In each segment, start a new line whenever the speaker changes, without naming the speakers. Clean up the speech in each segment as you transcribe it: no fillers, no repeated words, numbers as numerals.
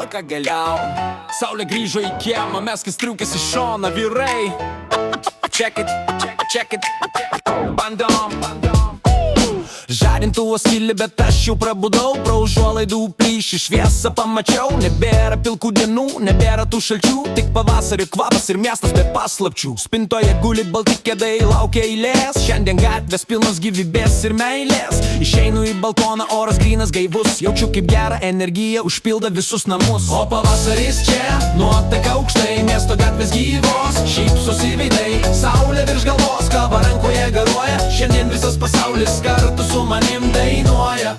Pagaliau Saulė grįžo į kiemą, mes kai striukės iš šoną vyrai. Check it, bandom. Žadintuvas kyli, bet aš jau prabudau. Pro užuolaidų plyšį šviesą pamačiau. Nebėra pilkų dienų, nebėra tų šalčių, tik pavasario kvapas ir miestas be paslapčių. Spintoje guli balti kėdai, laukia eilės. Šiandien gatvės pilnos gyvybės ir meilės. Išeinu į balkoną, oras grynas gaivus. Jaučiu kaip gera energija užpilda visus namus. O pavasaris čia, nuotaika aukštai, miesto gatvės gyvos, šypsosi veidai. Saulė virš galvos, kava rankoje garuoja. Šiandien visas pasaulis kartu su manim dainuoja.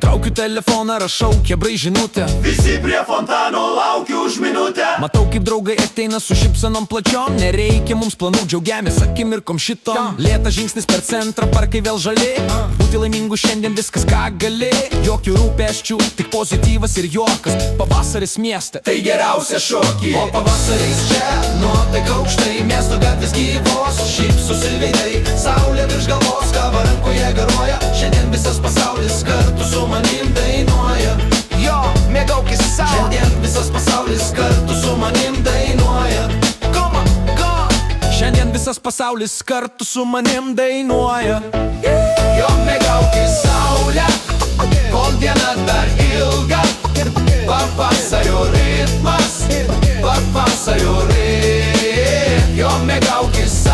Traukiu telefoną, rašau kebrai žinutę.
Visi prie fontano laukiu už minutę.
Matau kaip draugai ateina su šypsenom plačiom. Nereikia mums planų, džiaugiamės akimirkom šitom. Lėtas žingsnis per centrą, parkai vėl žali. Būti laimingu šiandien viskas ką gali. Jokių rūpesčių, tik pozityvas ir juokas. Pavasaris mieste,
Tai geriausia šokį.
o pavasaris čia, nuotaika aukštai, miesto gatvės gyvos, šypsosi veidai. Saulė virš galvos, kava rankoje garuoja. Šiandien visas pasaulis kartu su manim dainuoja.
Jo, mėgaukis sau.
Šiandien visas pasaulis kartu su manim dainuoja.
Come on, go.
Šiandien visas pasaulis kartu su manim dainuoja.
Jo, mėgaukis saulę, kol diena dar ilga. Pavasario ritmas, pavasario ritmas. Jo, mėgaukis saulę.